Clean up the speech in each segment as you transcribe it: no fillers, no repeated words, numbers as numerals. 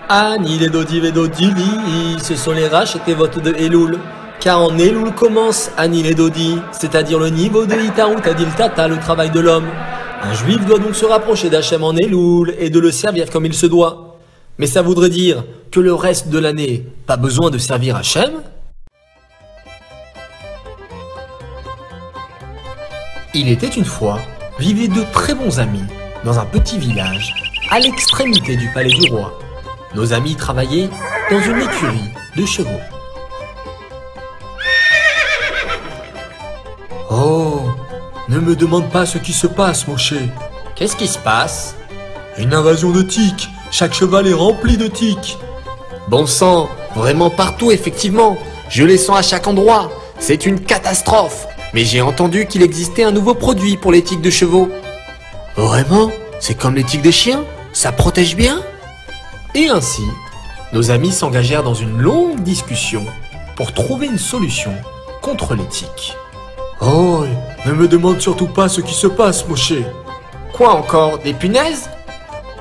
Ani les Dodi Vedodili, ce sont les rachetés votes de Elul. Car en Elul commence Ani les Dodi, c'est-à-dire le niveau de Itarut Adil Tata, le travail de l'homme. Un juif doit donc se rapprocher d'Hachem en Elul et de le servir comme il se doit. Mais ça voudrait dire que le reste de l'année, pas besoin de servir Hachem? Il était une fois, vivaient deux très bons amis dans un petit village à l'extrémité du palais du roi. Nos amis travaillaient dans une écurie de chevaux. Oh, ne me demande pas ce qui se passe, Moshe. Qu'est-ce qui se passe? Une invasion de tiques. Chaque cheval est rempli de tiques. Bon sang, vraiment partout, effectivement. Je les sens à chaque endroit. C'est une catastrophe. Mais j'ai entendu qu'il existait un nouveau produit pour les tiques de chevaux. Vraiment? C'est comme les tiques des chiens? Ça protège bien? Et ainsi, nos amis s'engagèrent dans une longue discussion pour trouver une solution contre les tiques. Oh, ne me demande surtout pas ce qui se passe, Moshe. Quoi encore? Des punaises?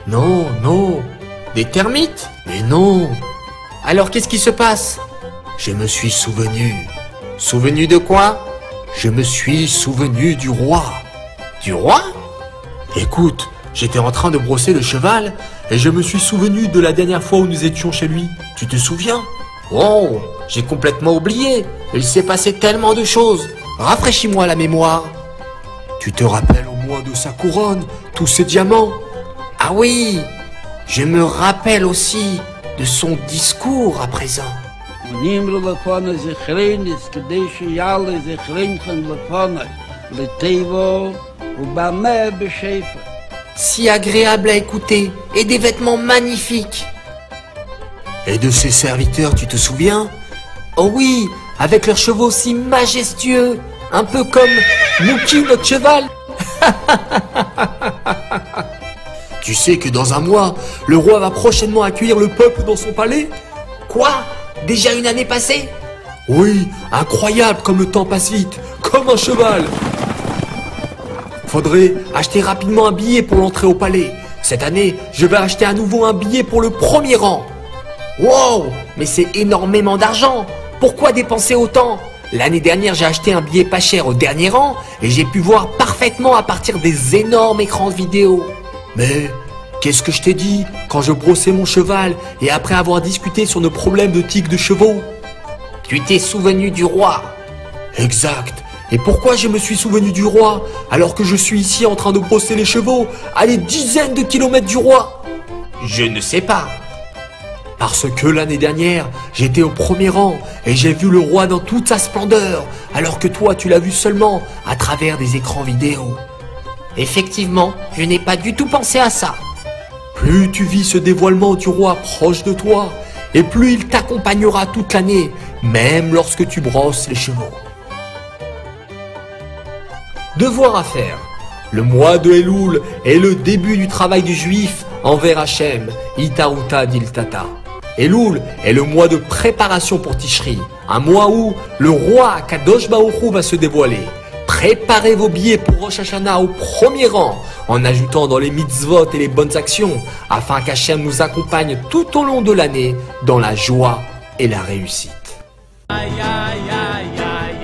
Non, non. Des termites? Mais non. Alors qu'est-ce qui se passe? Je me suis souvenu. Souvenu de quoi? Je me suis souvenu du roi. Du roi? Écoute, j'étais en train de brosser le cheval et je me suis souvenu de la dernière fois où nous étions chez lui. Tu te souviens? Oh, j'ai complètement oublié. Il s'est passé tellement de choses. Rafraîchis-moi la mémoire. Tu te rappelles au moins de sa couronne, tous ses diamants? Ah oui, je me rappelle aussi de son discours à présent. Si agréable à écouter et des vêtements magnifiques. Et de ses serviteurs, tu te souviens? Oh oui, avec leurs chevaux si majestueux, un peu comme Mookie, notre cheval. Tu sais que dans un mois, le roi va prochainement accueillir le peuple dans son palais? Quoi? Déjà une année passée? Oui, incroyable comme le temps passe vite, comme un cheval. Faudrait acheter rapidement un billet pour l'entrée au palais. Cette année, je vais acheter à nouveau un billet pour le premier rang. Wow, mais c'est énormément d'argent. Pourquoi dépenser autant? L'année dernière, j'ai acheté un billet pas cher au dernier rang et j'ai pu voir parfaitement à partir des énormes écrans vidéo. Mais qu'est-ce que je t'ai dit quand je brossais mon cheval et après avoir discuté sur nos problèmes de tiques de chevaux? Tu t'es souvenu du roi. Exact. Et pourquoi je me suis souvenu du roi alors que je suis ici en train de brosser les chevaux à des dizaines de kilomètres du roi? Je ne sais pas. Parce que l'année dernière, j'étais au premier rang et j'ai vu le roi dans toute sa splendeur, alors que toi tu l'as vu seulement à travers des écrans vidéo. Effectivement, je n'ai pas du tout pensé à ça. Plus tu vis ce dévoilement du roi proche de toi, et plus il t'accompagnera toute l'année, même lorsque tu brosses les chevaux. Devoir à faire. Le mois de Elul est le début du travail du juif envers Hachem, Itaruta Diltata. Elul est le mois de préparation pour Tishri, un mois où le roi Kadosh Baruch Hu va se dévoiler. Préparez vos billets pour Rosh Hashanah au premier rang, en ajoutant dans les mitzvot et les bonnes actions, afin qu'Hachem nous accompagne tout au long de l'année dans la joie et la réussite. Aïe, aïe, aïe, aïe,